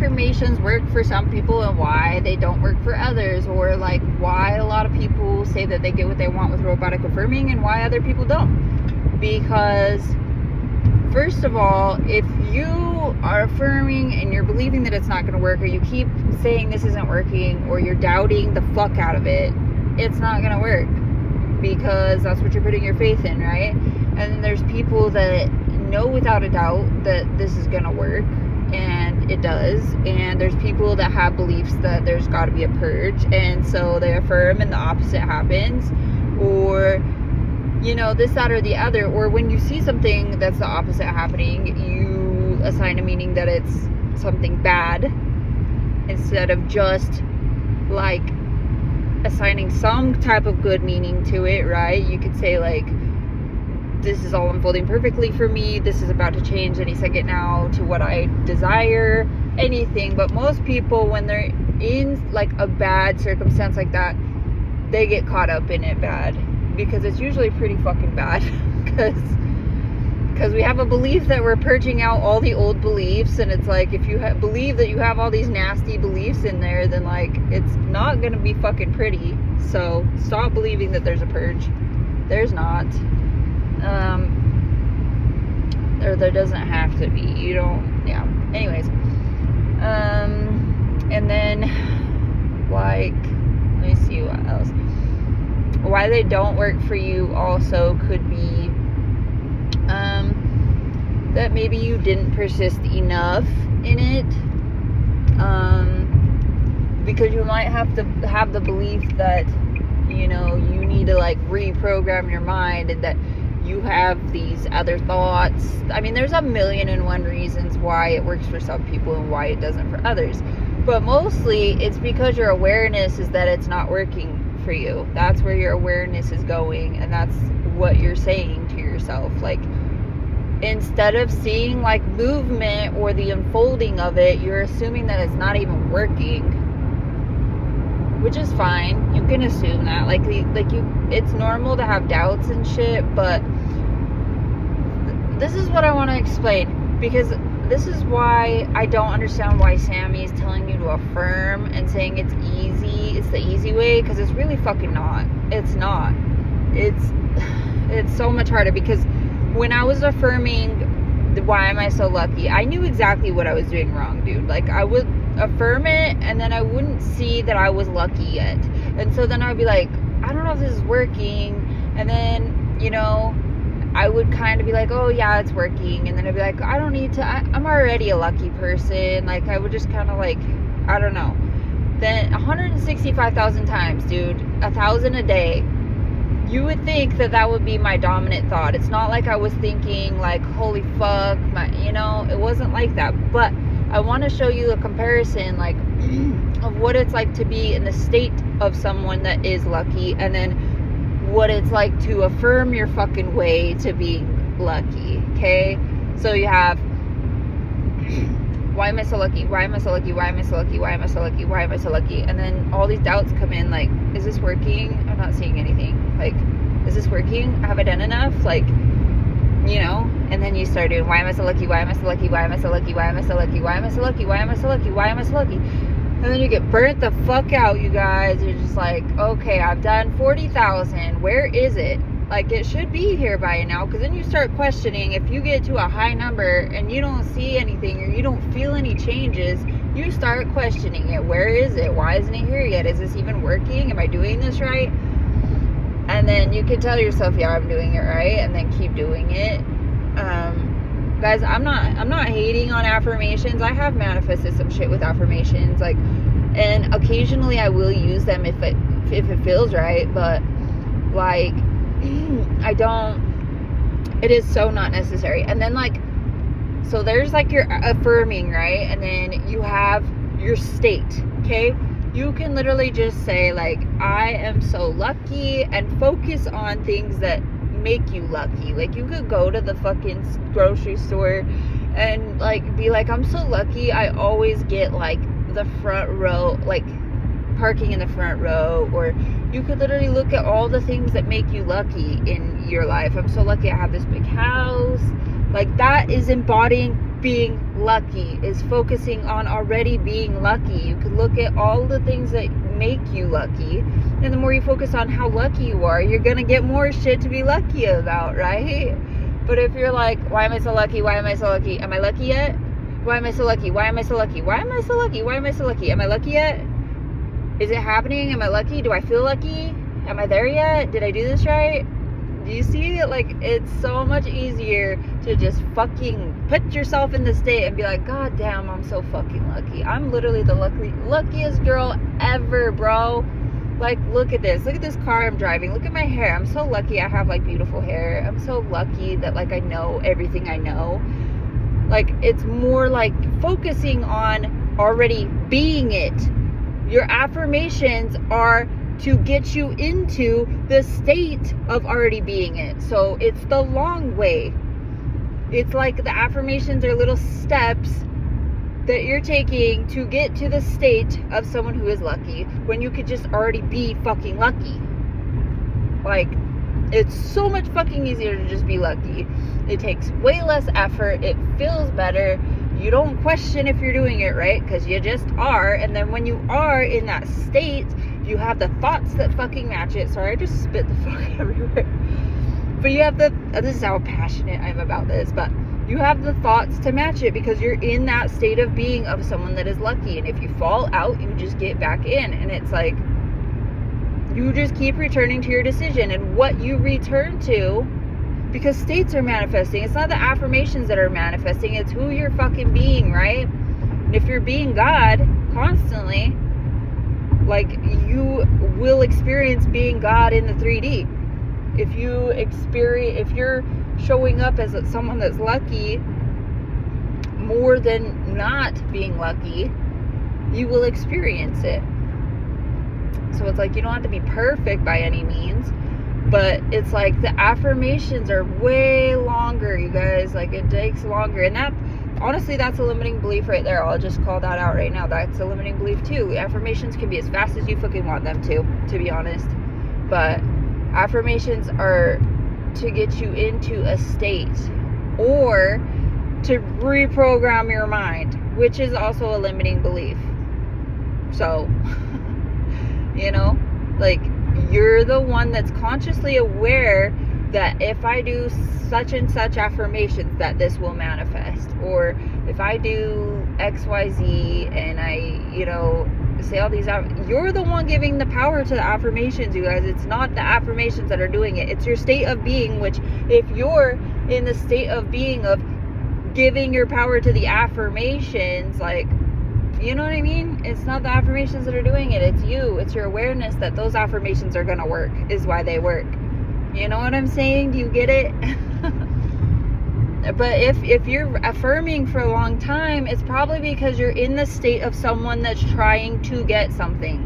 affirmations work for some people and why they don't work for others, or like why a lot of people say that they get what they want with robotic affirming and why other people don't. Because first of all, if you are affirming and you're believing that it's not going to work, or you keep saying this isn't working, or you're doubting the fuck out of it, it's not going to work, because that's what you're putting your faith in, right? And then there's people that know without a doubt that this is going to work, and it does. And there's people that have beliefs that there's got to be a purge, and so they affirm and the opposite happens, or you know, this, that, or the other. Or when you see something that's the opposite happening, you assign a meaning that it's something bad, instead of just like assigning some type of good meaning to it, right? You could say like, this is all unfolding perfectly for me, this is about to change any second now to what I desire, anything. But most people, when they're in like a bad circumstance like that, they get caught up in it bad, because it's usually pretty fucking bad. Because we have a belief that we're purging out all the old beliefs, and it's like, if you believe that you have all these nasty beliefs in there, then like it's not gonna be fucking pretty. So stop believing that there's a purge. There's not. There doesn't have to be. You don't. Yeah. Anyways. And then like, let me see what else. Why they don't work for you also could be that maybe you didn't persist enough in it, because you might have to have the belief that, you know, you need to like reprogram your mind, and that you have these other thoughts. I mean, there's a million and one reasons why it works for some people and why it doesn't for others, but mostly it's because your awareness is that it's not working for you. That's where your awareness is going, and that's what you're saying to yourself. Like, instead of seeing like movement or the unfolding of it, you're assuming that it's not even working, which is fine. You can assume that, like it's normal to have doubts and shit. But this is what I want to explain, because this is why I don't understand why Sammy is telling you to affirm and saying it's easy, it's the easy way, because it's really fucking not. It's not. It's so much harder. Because when I was affirming why am I so lucky, I knew exactly what I was doing wrong, dude. Like, I would affirm it, and then I wouldn't see that I was lucky yet, and so then I would be like, I don't know if this is working, and then, you know, I would kind of be like, oh yeah, it's working, and then I'd be like, I don't need to, I'm already a lucky person. Like, I would just kind of like, I don't know. Then 165,000 times, dude, 1,000 a day, you would think that that would be my dominant thought. It's not like I was thinking like, holy fuck, you know, it wasn't like that. But I want to show you a comparison, like, of what it's like to be in the state of someone that is lucky, and then what it's like to affirm your fucking way to being lucky. Okay, so you have, why am I so lucky? Why am I so lucky? Why am I so lucky? Why am I so lucky? Why am I so lucky? And then all these doubts come in, like, is this working? I'm not seeing anything. Like, is this working? Have I done enough? Like, you know, and then you start doing, why am I so lucky? Why am I so lucky? Why am I so lucky? Why am I so lucky? Why am I so lucky? Why am I so lucky? Why am I so lucky? And then you get burnt the fuck out, you guys. You're just like, okay, I've done 40,000. Where is it? Like, it should be here by now. Because then you start questioning. If you get to a high number and you don't see anything, or you don't feel any changes, you start questioning it. Where is it? Why isn't it here yet? Is this even working? Am I doing this right? And then you can tell yourself, yeah, I'm doing it right, and then keep doing it. Guys, I'm not hating on affirmations. I have manifested some shit with affirmations, like, and occasionally I will use them if it feels right, but like, I don't, it is so not necessary. And then, like, so there's like your affirming, right? And then you have your state, okay? You can literally just say, like, I am so lucky, and focus on things that make you lucky. Like, you could go to the fucking grocery store and like be like, I'm so lucky I always get like the front row, like parking in the front row. Or you could literally look at all the things that make you lucky in your life. I'm so lucky I have this big house. Like, that is embodying being lucky, is focusing on already being lucky. You could look at all the things that make you lucky, and the more you focus on how lucky you are, you're gonna get more shit to be lucky about, right? But if you're like, why am I so lucky? Why am I so lucky? Am I lucky yet? Why am I so lucky? Why am I so lucky? Why am I so lucky? Why am I so lucky? Am I lucky yet? Is it happening? Am I lucky? Do I feel lucky? Am I there yet? Did I do this right? Do you see it? Like, it's so much easier to just fucking put yourself in the state and be like, God damn, I'm so fucking lucky. I'm literally the luckiest girl ever, bro. Like, look at this. Look at this car I'm driving. Look at my hair. I'm so lucky I have, like, beautiful hair. I'm so lucky that, like, I know everything I know. Like, it's more like focusing on already being it. Your affirmations are to get you into the state of already being it. So it's the long way. It's like the affirmations are little steps that you're taking to get to the state of someone who is lucky, when you could just already be fucking lucky. Like, it's so much fucking easier to just be lucky. It takes way less effort. It feels better. You don't question if you're doing it right, because you just are. And then when you are in that state, you have the thoughts that fucking match it. Sorry, I just spit the fuck everywhere. But you have this is how passionate I am about this, but you have the thoughts to match it, because you're in that state of being of someone that is lucky. And if you fall out, you just get back in. And it's like, you just keep returning to your decision and what you return to, because states are manifesting. It's not the affirmations that are manifesting, it's who you're fucking being, right? And if you're being God constantly, like, you will experience being God in the 3D. If you're showing up as someone that's lucky more than not being lucky, you will experience it. So it's like, you don't have to be perfect by any means, but it's like the affirmations are way longer, you guys. Like, it takes longer. And that, honestly, that's a limiting belief right there. I'll just call that out right now. That's a limiting belief too. Affirmations can be as fast as you fucking want them to be honest. But affirmations are to get you into a state, or to reprogram your mind, which is also a limiting belief. So, you know, like, you're the one that's consciously aware that if I do such and such affirmations, that this will manifest. Or if I do XYZ and I, say all these, you're the one giving the power to the affirmations, you guys. It's not the affirmations that are doing it. It's your state of being, which, if you're in the state of being of giving your power to the affirmations, like, you know what I mean? It's not the affirmations that are doing it. It's you. It's your awareness that those affirmations are going to work, is why they work. You know what I'm saying? Do you get it? But if you're affirming for a long time, it's probably because you're in the state of someone that's trying to get something.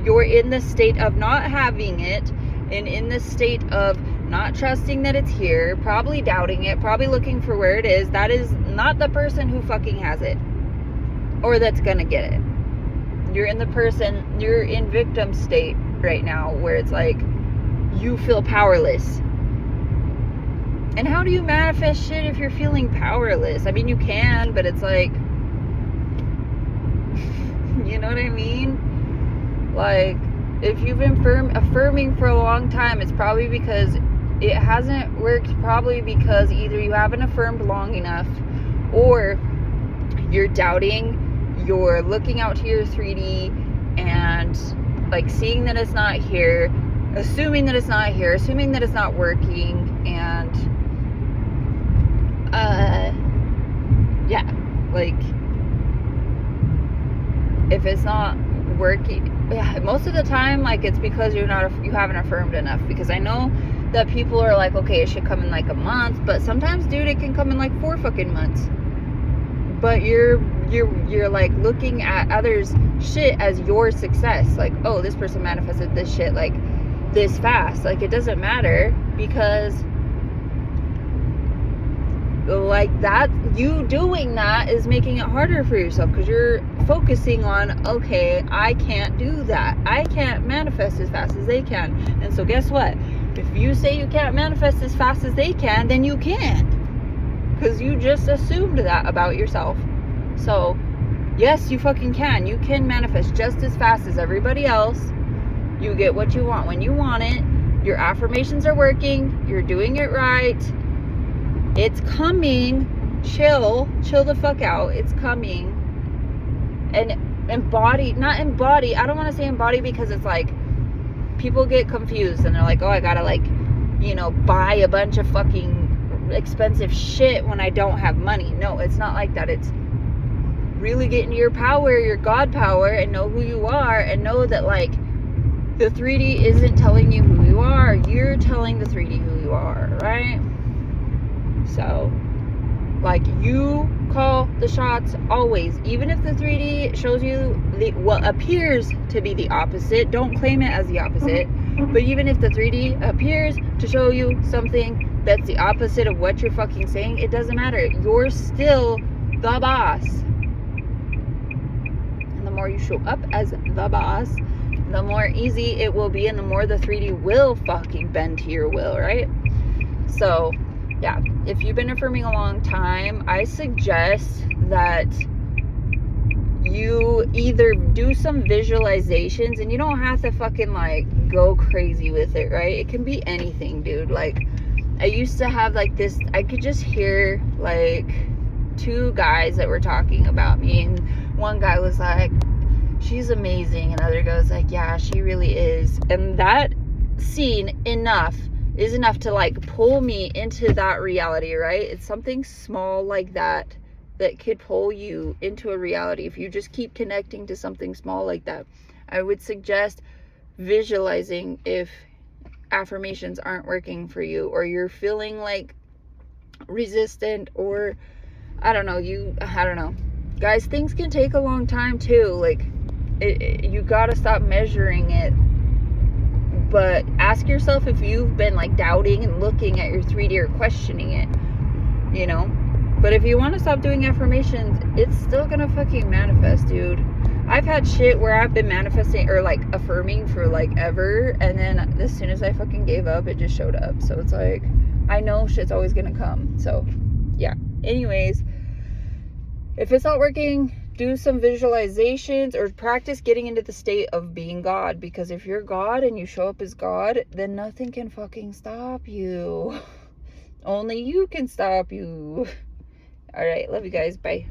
You're in the state of not having it, and in the state of not trusting that it's here, probably doubting it, probably looking for where it is. That is not the person who fucking has it, or that's gonna get it. You're in victim state right now, where it's like, you feel powerless. And how do you manifest shit if you're feeling powerless? I mean, you can, but it's like, you know what I mean? Like, if you've been affirming for a long time, it's probably because it hasn't worked. Probably because either you haven't affirmed long enough, or you're doubting, you're looking out to your 3D and, like, seeing that it's not here, assuming that it's not here, assuming that it's not working, and yeah, like, if it's not working, yeah, most of the time, like, it's because you haven't affirmed enough. Because I know that people are like, okay, it should come in like a month, but sometimes, dude, it can come in like 4 fucking months. But you're like looking at others' shit as your success. Like, oh, this person manifested this shit like this fast. Like, it doesn't matter, because like, that, you doing that is making it harder for yourself, because you're focusing on, okay, I can't do that. I can't manifest as fast as they can. And so guess what? If you say you can't manifest as fast as they can, then you can. because you just assumed that about yourself. So yes, you fucking can. You can manifest just as fast as everybody else. You get what you want when you want it. Your affirmations are working. You're doing it right. It's coming. Chill the fuck out. It's coming. And embody, not embody. I don't want to say embody because it's like people get confused and they're like, oh, I gotta like, you know, buy a bunch of fucking expensive shit when I don't have money. No, it's not like that. It's really get into your power, your God power, and know who you are, and know that like the 3D isn't telling you who you are. You're telling the 3D who you are, right? So like, you call the shots always, even if the 3D shows you what appears to be the opposite. Don't claim it as the opposite, but even if the 3D appears to show you something that's the opposite of what you're fucking saying, it doesn't matter. You're still the boss. And the more you show up as the boss, the more easy it will be, and the more the 3D will fucking bend to your will, right? So yeah, if you've been affirming a long time, I suggest that you either do some visualizations, and you don't have to fucking like go crazy with it, right? It can be anything, dude. Like, I used to have like this, I could just hear like two guys that were talking about me, and one guy was like, she's amazing, and the other guy was like, yeah, she really is. And that scene is enough to like pull me into that reality, right? It's something small like that could pull you into a reality if you just keep connecting to something small like that. I would suggest visualizing if affirmations aren't working for you, or you're feeling like resistant, or I don't know, guys, things can take a long time too. Like, you gotta stop measuring it. But ask yourself if you've been like doubting and looking at your 3D or questioning it, you know. But if you want to stop doing affirmations, it's still gonna fucking manifest, dude. I've had shit where I've been manifesting or like affirming for like ever, and then as soon as I fucking gave up, it just showed up. So it's like, I know shit's always gonna come. So yeah, anyways, if it's not working, do some visualizations or practice getting into the state of being God. Because if you're God and you show up as God, then nothing can fucking stop you. Only you can stop you. All right, love you guys. Bye.